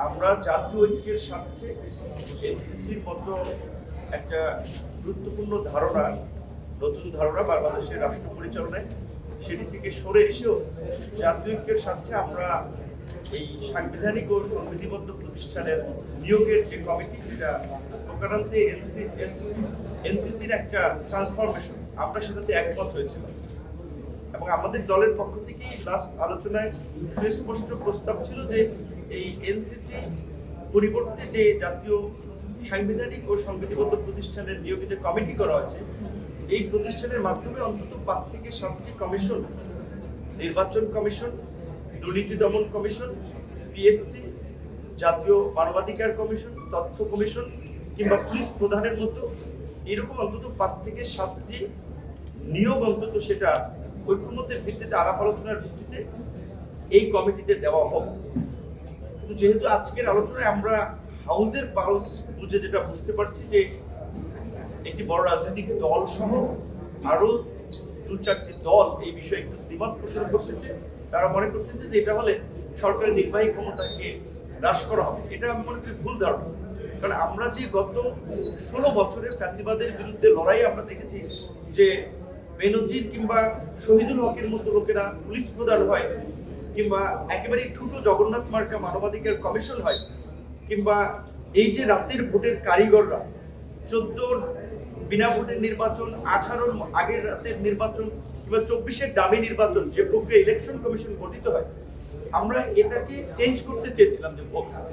আমরা জাতীয় ঐক্যের স্বার্থে এনসিসির মতো একটা গুরুত্বপূর্ণ ধারণা, নতুন ধারণা বাংলাদেশের রাষ্ট্র পরিচালনায়, সেটি থেকে সরে এসেও জাতীয় ঐক্যের স্বার্থে আমরা এই সাংবিধানিক ও সংবিধিবদ্ধ প্রতিষ্ঠানের নিয়োগের যে কমিটি, যেটা প্রকারান্তে এনসিসির একটা ট্রান্সফরমেশন, আমরা সেটাতে একমত হয়েছিলাম। এবং আমাদের দলের পক্ষ থেকেই লাস্ট আলোচনায় সুস্পষ্ট প্রস্তাব ছিল যে এই এনসিসি পরিবর্তে যে জাতীয় সাংবিধানিক ও সংবিধিবদ্ধ প্রতিষ্ঠানের নিয়োগিত কমিটি করা হয়েছে, এই প্রতিষ্ঠানের মাধ্যমে অন্তত 5 থেকে 7টি কমিশন, নির্বাচন কমিশন, দুর্নীতি দমন কমিশন, পিএসসি, জাতীয় মানবাধিকার কমিশন, তথ্য কমিশন কিংবা পুলিশ প্রধানের মতো এরকম অন্তত 5 থেকে 7টি নিয়োগ অন্তত সেটা ঐক্যমতের ভিত্তিতে, আলাপ আলোচনার ভিত্তিতে এই কমিটিতে দেওয়া হোক। কিন্তু যেহেতু আজকের আলোচনায় আমরা হাউজের পালস বুঝে যেটা বুঝতে পারছি যে একটি বড় রাজনৈতিক দল সহ আরো 2-4টি দল এই বিষয়ে একটু দ্বিমত পোষণ করতেছে। তারা মনে করতেছে যে এটা হলে সরকারের নির্বাহী ক্ষমতাকে হ্রাস করা হবে। এটা আমি মনে করি ভুল ধারণা। কারণ আমরা যে গত 16 বছরের ফ্যাসিবাদের বিরুদ্ধে লড়াই আমরা দেখেছি যে বেনজির কিংবা শহীদুল হকের মতো লোকেরা পুলিশ প্রধান হয়, কিংবা একেবারে ঠুটো জগন্নাথ মার্কা মানবাধিকার কমিশন হয়, কিংবা এই যে রাতের ভোটের কারিগররা 14 বিনা ভোটের নির্বাচন, 18 আগের রাতের নির্বাচন কিংবা 24-এর দামি নির্বাচন, যে প্রক্রিয়া ইলেকশন কমিশন গঠিত হয়, আমরা এটাকে চেঞ্জ করতে চেয়েছিলাম যে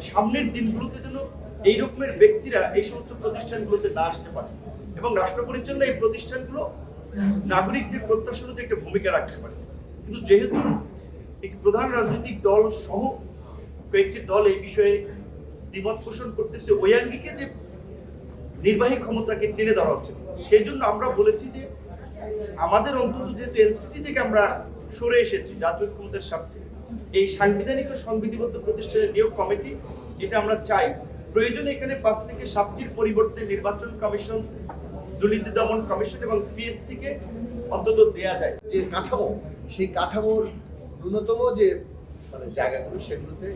সামনের দিনগুলোতে যেন এই রকমের ব্যক্তিরা এই সমস্ত প্রতিষ্ঠানগুলোতে না আসতে পারে এবং রাষ্ট্র পরিচালনা এই প্রতিষ্ঠানগুলো নাগরিকদের প্রত্যাশা অনুযায়ী একটা ভূমিকা রাখতে পারে। কিন্তু যেহেতু একটি প্রধান রাজনৈতিক দল সহ কয়েকটি দল এই বিষয়ে দ্বিমত পোষণ করতেছে, ওই আঙ্গিকে যে নির্বাহী ক্ষমতাকে টেনে ধরা হচ্ছে, সেই জন্য আমরা বলেছি যে আমাদের অন্তত যেহেতু এনসিসি থেকে আমরা সরে এসেছি জাতীয় ক্ষমতার স্বার্থে, এই সাংবিধানিক ও সংবিধিবদ্ধ প্রতিষ্ঠানের নিয়োগ কমিটি, এটা আমরা চাই। প্রয়োজনে এখানে 5 থেকে 7টির পরিবর্তে নির্বাচন কমিশন, দুর্নীতি দমন কমিশন এবং পিএসসি কে অন্তত দেয়া যায়। যে কাঠামো, সেই কাঠামোর ন্যূনতম যে জায়গাগুলো, সেগুলোতে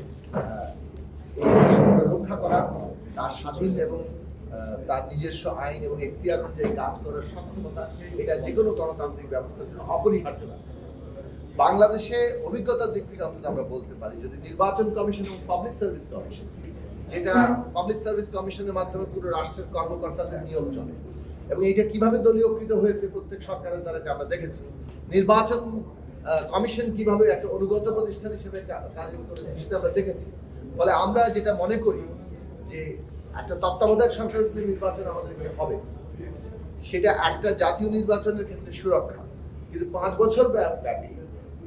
রক্ষা করা, তার স্বাধীন এবং তার নিজস্ব আইন এবং এখতিয়ার অনুযায়ী কাজ করার সক্ষমতা, এটা যে কোনো গণতান্ত্রিক ব্যবস্থার জন্য অপরিহার্য। বাংলাদেশে অভিজ্ঞতার দিক থেকে অন্তত আমরা বলতে পারি, যদি নির্বাচন কমিশন এবং পাবলিক সার্ভিস কমিশন, যেটা পাবলিক সার্ভিস কমিশনের মাধ্যমে পুরো রাষ্ট্রের কর্মকর্তাদের নিয়োগ চলে, এবং এটা কিভাবে দলীয়কৃত হয়েছে প্রত্যেক সরকারের দ্বারা আমরা দেখেছি, নির্বাচন কমিশন কিভাবে একটা অনুগত প্রতিষ্ঠান হিসেবে কাজ করেছে সেটা আমরা দেখেছি। ফলে আমরা যেটা মনে করি যে একটা তত্ত্বাবধায়ক সরকারের নির্বাচন আমাদের এখানে হবে, সেটা একটা জাতীয় নির্বাচনের ক্ষেত্রে সুরক্ষা, কিন্তু 5 বছর ব্যাপী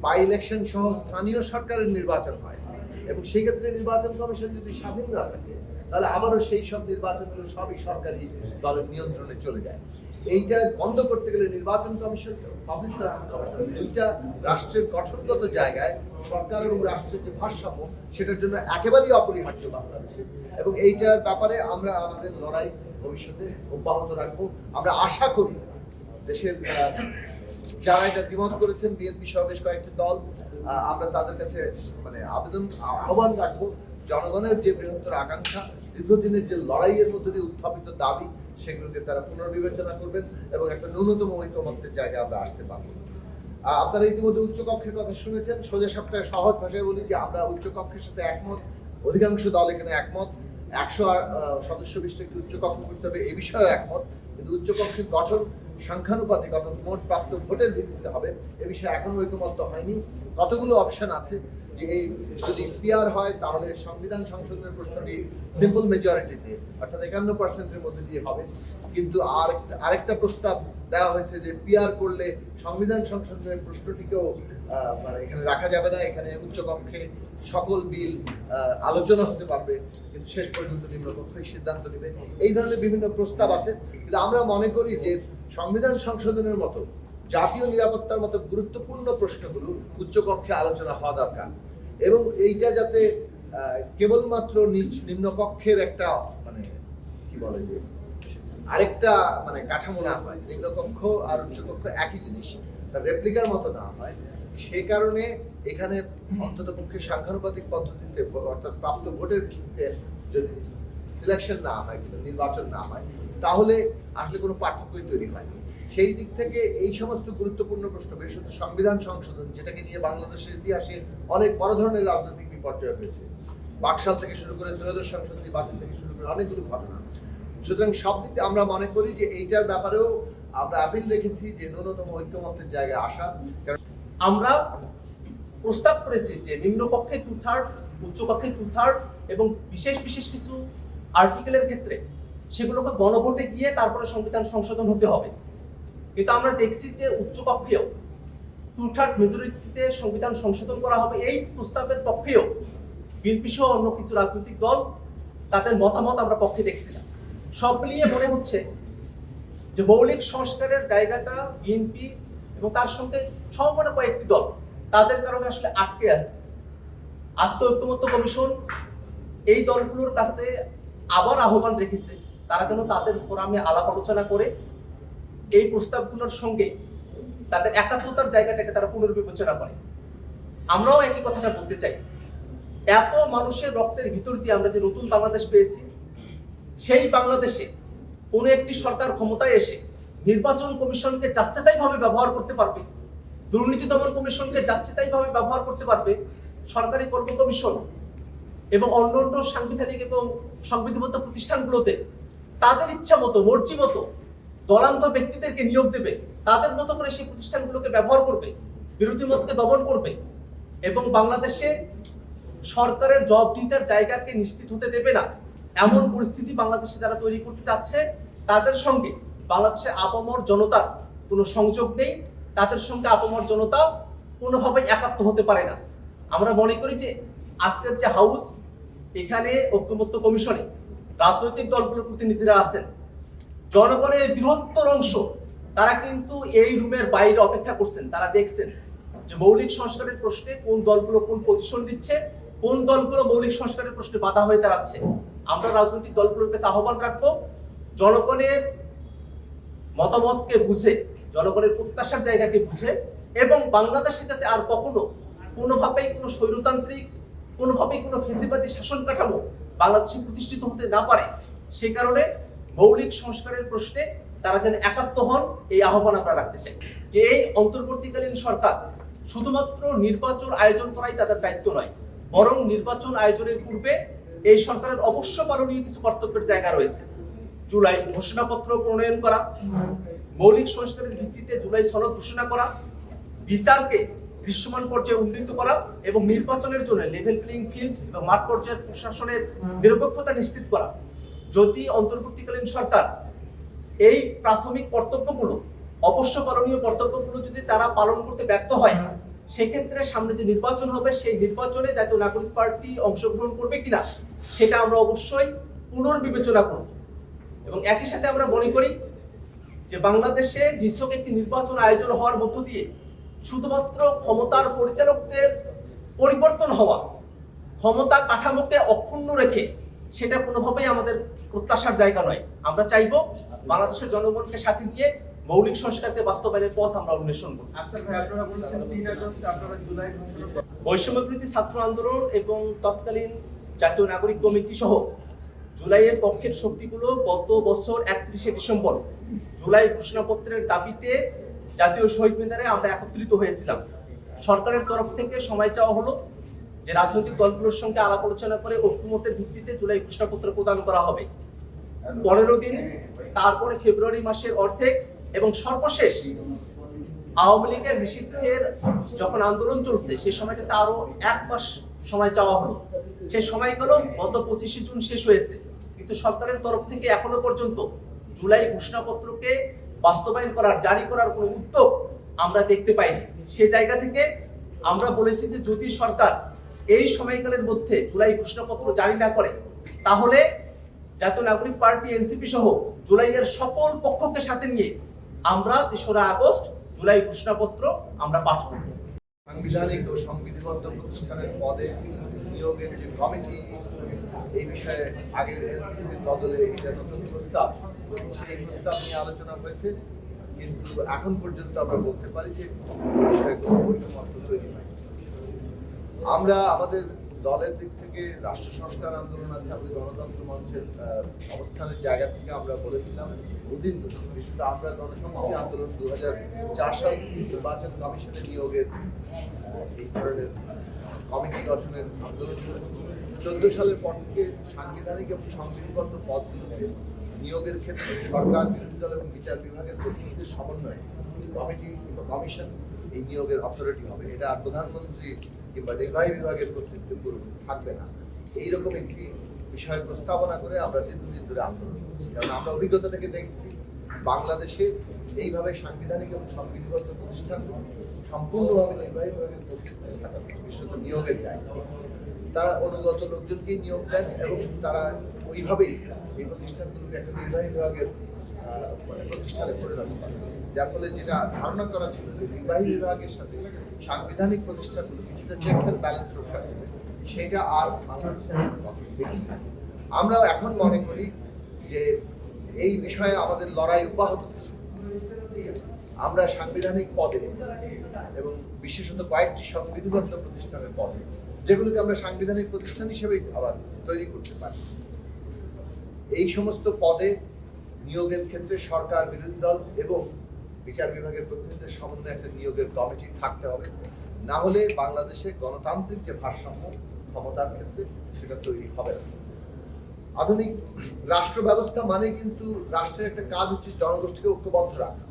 বাই ইলেকশন সহ স্থানীয় সরকারের নির্বাচন হয় এবং সেই ক্ষেত্রে নির্বাচন কমিশন যদি স্বাধীন না থাকে, তাহলে আবারও সেই সব নির্বাচনগুলো সবই সরকারি দলের নিয়ন্ত্রণে চলে যায়। এইটা বন্ধ করতে গেলে নির্বাচন কমিশন, পাবলিক সার্ভিস কমিশন, দুইটা রাষ্ট্রের গঠনগত জায়গায় সরকার এবং রাষ্ট্রের যে ভারসাম্য, সেটার জন্য একেবারেই অপরিহার্য বাংলাদেশে। এবং এইটার ব্যাপারে আমরা আমাদের লড়াই ভবিষ্যতে অব্যাহত রাখবো। আমরা আশা করি দেশের যারা এটা দ্বিমত করেছেন, বিএনপি সহ বেশ কয়েকটি দল, আমরা তাদের কাছে আহ্বান রাখবো, জনগণের যে বৃহত্তর আকাঙ্ক্ষা, দীর্ঘদিনের যে লড়াইয়ের মধ্যে দিয়ে উত্থাপিত দাবি, সেগুলোকে তারা পুনর্বিবেচনা করবেন এবং একটা ন্যূনতম ঐক্যমত্যের জায়গায় আমরা আসতে পারবো। আপনারা ইতিমধ্যে উচ্চকক্ষের কথা শুনেছেন। সোজা সপ্তাহে সহজ ভাষায় বলি যে আমরা উচ্চকক্ষের সাথে একমত, অধিকাংশ দল এখানে একমত। 100 সদস্য বিশিষ্ট একটি উচ্চকক্ষ করতে হবে, এ বিষয়েও একমত। কিন্তু উচ্চকক্ষের গঠন সংখ্যানুপাতিক অর্থাৎ মোট প্রাপ্ত ভোটের ভিত্তিতে হবে, এ বিষয়ে এখনো ঐকমত্য হয়নি। কতগুলো অপশন আছে যে এই যদি পিআর হয় তাহলে সংবিধান সংশোধনের প্রশ্নটি সিম্পল মেজরিটি দিয়ে অর্থাৎ 51% মধ্যে দিয়ে হবে, কিন্তু আরেকটা প্রস্তাব দেওয়া হয়েছে যে পিআর করলে সংবিধান সংশোধনের প্রশ্নটিকেও এখানে রাখা যাবে না, এখানে উচ্চকক্ষে সকল বিল আলোচনা হতে পারবে, কিন্তু শেষ পর্যন্ত নিম্নকক্ষই সিদ্ধান্ত নেবে। এই ধরনের বিভিন্ন প্রস্তাব আছে, কিন্তু আমরা মনে করি যে সংবিধান সংশোধনের মতো, জাতীয় নিরাপত্তার মতো গুরুত্বপূর্ণ প্রশ্নগুলো উচ্চকক্ষে আলোচনা হওয়া দরকার, এবং এইটা যাতে কেবলমাত্র নিম্নকক্ষের একটা কি বলে যে আরেকটা কাঠামো না হয়, নিম্নকক্ষ আর উচ্চকক্ষ একই জিনিস, তার রেপ্লিকার মতো না হয়, সে কারণে এখানে অন্ততপক্ষে সাংখ্যানুপাতিক পদ্ধতিতে অর্থাৎ প্রাপ্ত ভোটের ভিত্তিতে যদি সিলেকশন না হয়, কিন্তু নির্বাচন না হয়, তাহলে আসলে কোনো পার্থক্যই তৈরি হয়নি। সেই দিক থেকে এই সমস্ত গুরুত্বপূর্ণ প্রশ্ন, বিশেষত সংবিধান সংশোধন, যেটাকে নিয়ে বাংলাদেশের ইতিহাসে অনেক বড় ধরনের রাজনৈতিক বিপর্যয় হয়েছে, বাকশাল থেকে শুরু করে ত্রয়োদশ সংশোধনী বাতিল থেকে শুরু করে অনেকগুলো ঘটনা। সুতরাং সব দিক থেকে আমরা মনে করি যে এইটার ব্যাপারেও আমরা আপিল রেখেছি যে ন্যূনতম ঐক্যমত্যের জায়গায় আসা। আমরা প্রস্তাব করেছি যে নিম্নকক্ষে 2/3, উচ্চকক্ষে 2/3 এবং বিশেষ বিশেষ কিছু আর্টিকেলের ক্ষেত্রে সেগুলোকে গণভোটে গিয়ে তারপরে সংবিধান সংশোধন হতে হবে। কিন্তু আমরা দেখছি যে উচ্চকক্ষেও 2/3 মেজরিটিতে সংবিধান সংশোধন করা হবে, এই প্রস্তাবের পক্ষেও বিএনপি সহ অন্য কিছু রাজনৈতিক দল তাদের মতামত আমরা পক্ষে দেখছি না। সব মিলিয়ে মনে হচ্ছে যে মৌলিক সংস্কারের জায়গাটা বিএনপি এবং তার সঙ্গে সমমনা কয়েকটি দল তাদের কারণে আসলে আটকে আছে। আজকে ঐক্যমত্য কমিশন এই দলগুলোর কাছে আবার আহ্বান রেখেছে তারা যেন তাদের ফোরামে আলাপ আলোচনা করে এই প্রস্তাবগুলোর সঙ্গে তাদের একাত্মতার জায়গাটাকে তারা পুনর্বিবেচনা করে। আমরাও একই কথাটা বলতে চাই, এত মানুষের রক্তের ভিতর দিয়ে আমরা যে নতুন বাংলাদেশ পেয়েছি, সেই বাংলাদেশে কোনো একটি সরকার ক্ষমতায় এসে নির্বাচন কমিশনকে যাচ্ছেতাই ভাবে ব্যবহার করতে পারবে, দুর্নীতি দমন কমিশনকে যাচ্ছেতাই ভাবে ব্যবহার করতে পারবে, সরকারি কর্ম কমিশন এবং অন্যান্য সাংবিধানিক এবং সংবিধিবদ্ধ প্রতিষ্ঠানগুলোতে তাদের ইচ্ছা মতো মর্জি মতো দলান্ত ব্যক্তিদেরকে নিয়োগ দেবে, তাদের মতো করে সেই প্রতিষ্ঠানগুলোকে ব্যবহার করবে, বিরোধী মতকে দমন করবে এবং বাংলাদেশে সরকারের জবাবদিহিতার জায়গাকে নিশ্চিত হতে দেবে না, এমন পরিস্থিতি বাংলাদেশে যারা তৈরি করতে চাচ্ছে তাদের সঙ্গে বাংলাদেশের আপামর জনতার কোনো সংযোগ নেই, তাদের সঙ্গে আপামর জনতা কোনোভাবেই একাত্ম হতে পারে না। আমরা মনে করি যে আজকের যে হাউস, এখানে ঐক্যমত্য কমিশনে রাজনৈতিক দলগুলোর প্রতিনিধিরা আছেন, জনগণের বৃহত্তর অংশ তারা কিন্তু এই রুমের বাইরে অপেক্ষা করছেন। তারা দেখছেন যে মৌলিক সংস্কারের প্রশ্নে কোন দলগুলো কোন পজিশন দিচ্ছে, কোন দলগুলো মৌলিক সংস্কারের প্রশ্নে বাধা হয়ে দাঁড়াচ্ছে। আমরা রাজনৈতিক দলগুলোর কাছে আহ্বান রাখবো, জনগণের মতামতকে বুঝে, জনগণের প্রত্যাশার জায়গাকে বুঝে এবং বাংলাদেশে যাতে আর কখনো কোনোভাবেই কোনো স্বৈরতান্ত্রিক, কোনোভাবেই কোনো ফেসিবাদী শাসন কাঠামো বাংলাদেশে প্রতিষ্ঠিত হতে না পারে, সে কারণে মৌলিক সংস্কারের প্রশ্নে তারা যেন একাত্ম হন, এই আহ্বান আমরা রাখতে চাই। যে এই অন্তর্বর্তীকালীন সরকার শুধুমাত্র নির্বাচন আয়োজন করাই তাদের দায়িত্ব নয়, বরং নির্বাচন আয়োজনের পূর্বে এই সরকারের অবশ্য পালনীয় কিছু কর্তব্যের জায়গা রয়েছে। জুলাই ঘোষণাপত্র প্রণয়ন করা, মৌলিক সংস্কারের ভিত্তিতে জুলাই সনদ ঘোষণা করা, বিচারকে দৃশ্যমান পর্যায়ে উন্নীত করা এবং নির্বাচনের জন্য লেভেল প্লেইং ফিল্ড এবং মাঠ পর্যায়ের প্রশাসনের নিরপেক্ষতা নিশ্চিত করা। যদি অন্তর্বর্তীকালীন সরকার এই প্রাথমিক কর্তব্যগুলো, অবশ্য পালনীয় কর্তব্যগুলো যদি তারা পালন করতে ব্যর্থ হয়, সেক্ষেত্রে সামনে যে নির্বাচন হবে সেই নির্বাচনে জাতীয় নাগরিক পার্টি অংশগ্রহণ করবে কিনা সেটা আমরা অবশ্যই পুনর্বিবেচনা করব। এবং একই সাথে আমরা মনে করি যে বাংলাদেশে নিছক একটি নির্বাচন আয়োজন হওয়ার মধ্য দিয়ে শুধুমাত্র ক্ষমতার পরিচালকদের পরিবর্তন হওয়া, ক্ষমতা কাঠামোকে অক্ষুণ্ণ রেখে সেটা কোনোভাবেই আমাদের প্রত্যাশার জায়গা নয়। আমরা চাইবো বাংলাদেশের জনগণকে সাথে নিয়ে মৌলিক সংস্কারকে বাস্তবায়নের পথ আমরা অন্বেষণ করব। বৈষম্যবিরোধী ছাত্র আন্দোলন এবং তৎকালীন জাতীয় নাগরিক কমিটি সহ জুলাইয়ের পক্ষের শক্তিগুলো গত বছর 31শে ডিসেম্বর জুলাই ঘোষণাপত্রের দাবিতে জাতীয় শহীদ মিনারে আমরা একত্রিত হয়েছিলাম। সরকারের তরফ থেকে সময় চাওয়া হলো যে রাজনৈতিক দলগুলোর সঙ্গে আলাপ আলোচনা করে ঐক্যমতের ভিত্তিতে জুলাই ঘোষণাপত্র প্রদান করা হবে। 15 দিন, তারপরে ফেব্রুয়ারি মাসের অর্ধেক এবং সর্বশেষ আওয়ামী লীগের নিষিদ্ধের যখন আন্দোলন চলছে সেই সময়টাতে আরো 1 মাস সময় চাওয়া হলো। সেই সময়গুলো গত 25শে জুন শেষ হয়েছে, কিন্তু সরকারের তরফ থেকে এখনো পর্যন্ত জুলাই ঘোষণাপত্রকে বাস্তবায়ন করার, জারি করার কোনো উদ্যোগ আমরা দেখতে পাইনি। সেই জায়গা থেকে আমরা বলেছি যে যদি সরকার এই সময়কালের মধ্যে জুলাই ঘোষণাপত্র জারি না করে, তাহলে জাতীয় নাগরিক পার্টি এনসিপি সহ জুলাইয়ের সকল পক্ষকে সাথে নিয়ে আমরা 3রা আগস্ট জুলাই ঘোষণাপত্র আমরা পাঠ করব। সাংবিধানিক ও সংবিধিবদ্ধ প্রতিষ্ঠানের পদে নিয়োগের যে কমিটি, এই বিষয়ে আগের এনসিসির বদলে এটা নতুন প্রস্তাব, সেই প্রস্তাব নিয়ে আলোচনা হয়েছে। কিন্তু এখন পর্যন্ত আমরা বলতে পারি যে বিষয়ে কোনো ঐকমত্য তৈরি হয়। আমরা আমাদের দলের দিক থেকে রাষ্ট্র সংস্কার আন্দোলন আছে, আমাদের গণতন্ত্র মঞ্চের অবস্থানের জায়গা থেকে আমরা বলেছিলাম দুদিন বিশেষত আমরা গণসংহতি আন্দোলন 2004 সাল নির্বাচন কমিশনের নিয়োগের এই ধরনের কমিটি গঠনের আন্দোলন করেছি। 14 সালের পর থেকে সাংবিধানিক এবং সংবিধিবদ্ধ পদগুলোতে নিয়োগের ক্ষেত্রে সরকার, বিরোধী দল এবং বিচার বিভাগের প্রতিনিধিদের সমন্বয়ে কমিটি কিংবা কমিশন এই নিয়োগের অথরিটি হবে। এটা আর প্রধানমন্ত্রী কিংবা নির্বাহী বিভাগের কর্তৃত্বে থাকবে না। এইরকম একটি বিষয়ের প্রস্তাবনা করে আমরা দীর্ঘদিন ধরে আন্দোলন করছি, কারণ আমরা অভিজ্ঞতা থেকে দেখছি বাংলাদেশে এইভাবে সাংবিধানিক এবং সংবিধিবদ্ধ প্রতিষ্ঠানগুলো সম্পূর্ণভাবে নির্বাহী বিভাগের কর্তৃত্বে থাকা বিশেষত নিয়োগের জায়গা। তারা অনুগত লোকজনকেই নিয়োগ দেন এবং তারা ওইভাবেই এই প্রতিষ্ঠানগুলোকে একটা নির্বাহী বিভাগের প্রতিষ্ঠানে পরিণত করে, যার ফলে যেটা ধারণা করা ছিল যে নির্বাহী বিভাগের সাথে সাংবিধানিক প্রতিষ্ঠানগুলো কিছুটা চেকস এন্ড ব্যালেন্স রক্ষা করবে, সেটা আর বাংলাদেশে দেখি না। আমরা এখন মনে করি যে এই বিষয়ে আমাদের লড়াই অব্যাহত। আমরা সাংবিধানিক পদে এবং বিশেষত কয়েকটি সংবিধিবদ্ধ প্রতিষ্ঠানের পদে, যেগুলোকে আমরা সাংবিধানিক প্রতিষ্ঠান হিসেবেই আবার তৈরি করতে পারি, এই সমস্ত পদে নিয়োগের ক্ষেত্রে সরকার, বিরোধী দল এবং বিচার বিভাগের প্রতিনিধিদের সমন্বয়ে একটা নিয়োগের কমিটি থাকতে হবে। না হলে বাংলাদেশে গণতান্ত্রিক যে ভারসাম্য ক্ষমতার ক্ষেত্রে সেটা তৈরি হবে না। আধুনিক রাষ্ট্র ব্যবস্থা মানে কিন্তু রাষ্ট্রের একটা কাজ হচ্ছে জনগোষ্ঠীকে ঐক্যবদ্ধ রাখা,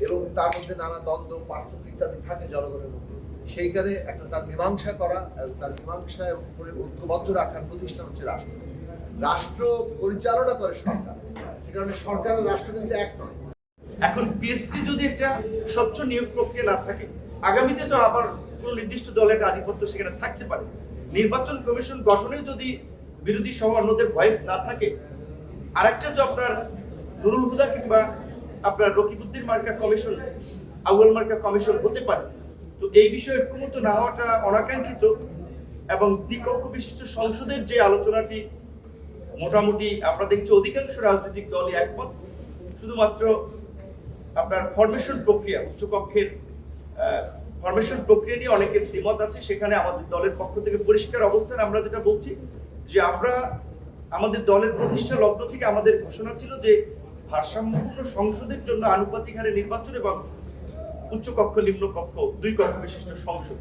এবং তার মধ্যে নানা দ্বন্দ্ব, পার্থক্য ইত্যাদি থাকে জনগণের মধ্যে। সেইখানে একটা তার মীমাংসা করা, তার মীমাংসা করে ঐক্যবদ্ধ রাখার প্রতিষ্ঠান হচ্ছে রাষ্ট্র। রাষ্ট্র পরিচালনা করে সরকার, সে কারণে সরকার ও রাষ্ট্র কিন্তু এক নয়। এখন পিএসসি যদি একটা স্বচ্ছ নিয়োগ প্রক্রিয়া না থাকে, আগামীতে তো আবার কোন নির্দিষ্ট দলের আধিপত্য সেখানে থাকতে পারে। নির্বাচন কমিশন গঠনে যদি বিরোধী সহ অন্যদের ভয়েস না থাকে, আরেকটা তো আপনার নুরুল হুদা কিংবা আপনার রকিবউদ্দিন মার্কা কমিশন, আউয়াল মার্কা কমিশন হতে পারে। তো এই বিষয়ে ঐক্যমত না হওয়াটা অনাকাঙ্ক্ষিত, এবং দ্বিকক্ষ বিশিষ্ট সংসদের যে আলোচনাটি মোটামুটি আমরা দেখছি অধিকাংশ রাজনৈতিক দলই একমত। শুধুমাত্র আপনার ফরমেশন প্রক্রিয়া, উচ্চকক্ষের ফরমেশন প্রক্রিয়া নিয়ে অনেকের দ্বিমত আছে। সেখানে আমাদের দলের পক্ষ থেকে পরিষ্কার অবস্থান আমরা যেটা বলছি যে আমরা আমাদের দলের প্রতিষ্ঠা লগ্ন থেকে আমাদের ঘোষণা ছিল যে ভারসাম্যপূর্ণ সংসদের জন্য আনুপাতিক হারে নির্বাচন এবং উচ্চকক্ষ, নিম্নকক্ষ, দুই কক্ষ বিশিষ্ট সংসদ,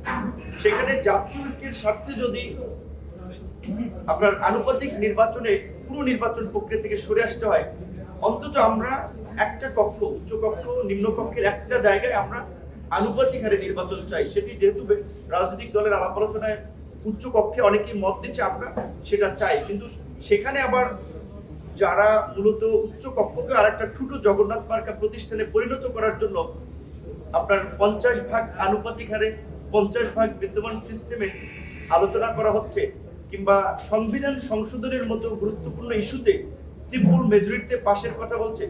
সেখানে জাতীয় ঐক্যের স্বার্থে যদি আপনার আনুপাতিক নির্বাচনে পুরো নির্বাচন প্রক্রিয়া থেকে সরে আসতে হয়, অন্তত আমরা একটা কক্ষ, উচ্চকক্ষ, নিম্নকক্ষের একটা জায়গায় আমরা আনুপাতিক হারে নির্বাচন চাই। সেটি যেহেতু রাজনৈতিক দলের আলাপ আলোচনায় উচ্চকক্ষে অনেকেই মত দিচ্ছে, আমরা সেটা চাই। কিন্তু সেখানে আবার যারা মূলত উচ্চকক্ষকে আর একটা ছোট জগন্নাথ মার্কা প্রতিষ্ঠানে পরিণত করার জন্য আপনার 50 ভাগ আনুপাতিক হারে 50 ভাগ বিদ্যমান সিস্টেমে আলোচনা করা হচ্ছে, কিংবা সংবিধান সংশোধনের মতো গুরুত্বপূর্ণ ইস্যুতে সিম্পল মেজরিটিতে পাশের কথা বলছে,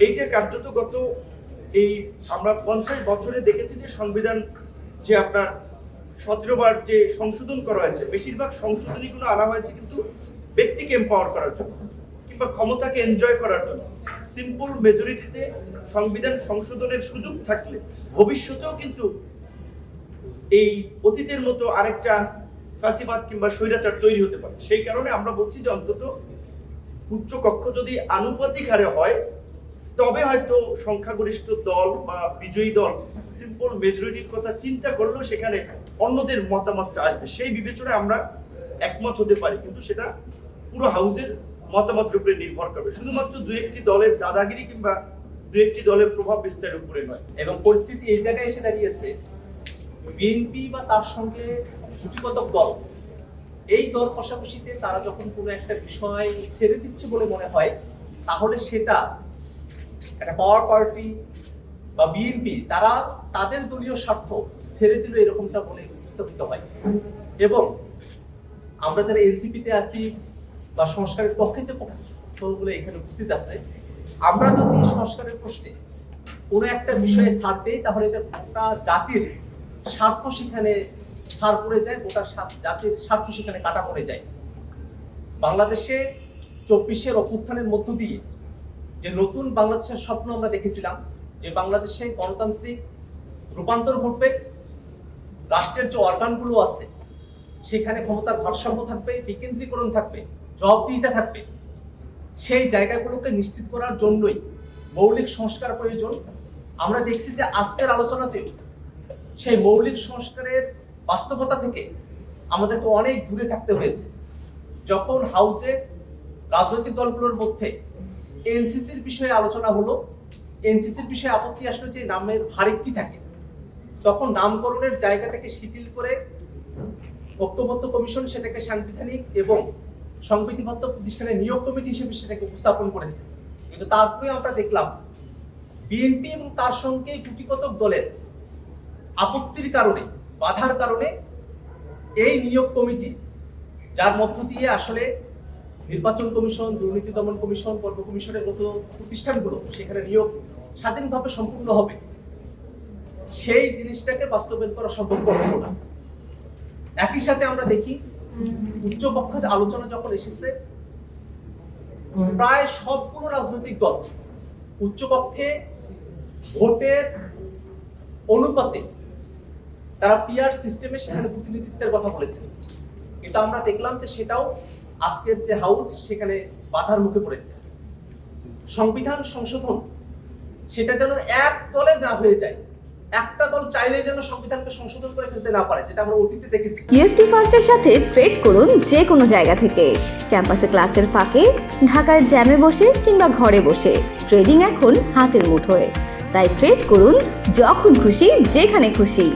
এই যে কার্যত গত এই আমরা 50 বছরে দেখেছি যে সংবিধান যে আপনার 17 বার যে সংশোধন করা হয়েছে, বেশিরভাগ সংশোধনীগুলো আনা হয়েছে কিন্তু ব্যক্তিকে এম্পাওয়ার করার জন্য কিংবা ক্ষমতাকে এনজয় করার জন্য। সিম্পল মেজরিটিতে সংবিধান সংশোধনের সুযোগ থাকলে ভবিষ্যতেও কিন্তু এই অতীতের মতো আরেকটা ফাঁসিবাদ কিংবা স্বৈরাচার তৈরি হতে পারে। সেই কারণে আমরা বলছি যে অন্তত উচ্চকক্ষ যদি আনুপাতিক হারে হয়, তবে হয়তো সংখ্যাগরিষ্ঠ দল বা বিজয়ী দল সিম্পল মেজরিটির কথা চিন্তা করলেও সেখানে অন্যদের মতামতটা আসবে, সেই বিবেচনায় আমরা একমত হতে পারি। কিন্তু সেটা পুরো হাউসের মতামতের উপরে নির্ভর করবে, শুধুমাত্র দু একটি দলের দাদাগিরি কিংবা দু একটি দলের প্রভাব বিস্তারের উপরে নয়। এবং পরিস্থিতি এই জায়গায় এসে দাঁড়িয়েছে, বিএনপি বা তার সঙ্গে জুটিবদ্ধ দল, এই দল কষাকষিতে তারা যখন কোনো একটা বিষয় ছেড়ে দিচ্ছে বলে মনে হয়, তাহলে সেটা একটা পাওয়ার পার্টি বা বিএনপি তারা তাদের দলীয় স্বার্থ ছেড়ে দিল এরকমটা বলে উপস্থাপিত হয়। এবং আমরা যারা এনসিপিতে আছি বা সংস্কারের পক্ষে যে পক্ষগুলো এখানে উপস্থিত আছে, আমরা যদি সংস্কারের প্রশ্নে কোনো একটা বিষয়ে ছাড় দেই, তাহলে এটা গোটা জাতির স্বার্থ সেখানে ছাড় পড়ে যায়, গোটা জাতির স্বার্থ সেখানে কাটা পড়ে যায়। বাংলাদেশে 24-এর অভ্যুত্থানের মধ্য দিয়ে যে নতুন বাংলাদেশের স্বপ্ন আমরা দেখেছিলাম, যে বাংলাদেশে গণতান্ত্রিক রূপান্তর ঘটবে, রাষ্ট্রের যে অর্গানগুলো আছে সেখানে ক্ষমতার ভারসাম্য থাকবে, বিকেন্দ্রীকরণ থাকবে, জবাবদিহিতা থাকবে, সেই জায়গাগুলোকে নিশ্চিত করার জন্যই মৌলিক সংস্কার প্রয়োজন। আমরা দেখছি যে আজকের আলোচনাতেও সেই মৌলিক সংস্কারের বাস্তবতা থেকে আমাদেরকে অনেক দূরে থাকতে হয়েছে। যখন হাউসে রাজনৈতিক দলগুলোর মধ্যে এনসিসির বিষয়ে আলোচনা হলো, এনসিসির বিষয়ে আপত্তি আসলো যে নামের ভারিক্কি থাকে, তখন নামকরণের জায়গাটাকে শিথিল করে ঐক্যবদ্ধ কমিশন সেটাকে সাংবিধানিক এবং সংবিধিবদ্ধ প্রতিষ্ঠানের নিয়োগ কমিটি হিসেবে সেটাকে উপস্থাপন করেছে। কিন্তু তারপরে আমরা দেখলাম বিএনপি এবং তার সঙ্গে গুটিকতক দলের আপত্তির কারণে, বাধার কারণে এই নিয়োগ কমিটি, যার মধ্য দিয়ে আসলে নির্বাচন কমিশন, দুর্নীতি দমন কমিশন, কর্ম কমিশনের মতো প্রতিষ্ঠানগুলো সেখানে নিয়োগ স্বাধীনভাবে সম্পূর্ণ হবে, সেই জিনিসটাকে বাস্তবায়ন করা সম্ভব হলো না। একই সাথে আমরা দেখি উচ্চপক্ষের আলোচনা যখন এসেছে, প্রায় সবগুলো রাজনৈতিক দল উচ্চকক্ষে ভোটের অনুপাতে তারা পিআর সিস্টেমে সেখানে প্রতিনিধিত্বের কথা বলেছে। কিন্তু আমরা দেখলাম যে সেটাও আজকের যে হাউস সেখানে বাধার মুখে পড়েছে। সংবিধান সংশোধন সেটা যেন এক দলের না হয়ে যায়, একটা দল চাইলে যেন সংবিধানকে সংশোধন করে ফেলতে না পারে, যেটা আমরা অতীতে দেখেছি। ইএফটি ফার্স্টের সাথে ট্রেড করুন যে কোনো জায়গা থেকে, ক্যাম্পাসে ক্লাসের ফাঁকে, ঢাকার জ্যামে বসে কিংবা ঘরে বসে। ট্রেডিং এখন হাতের মুঠোয়, তাই ট্রেড করুন যখন খুশি, যেখানে খুশি।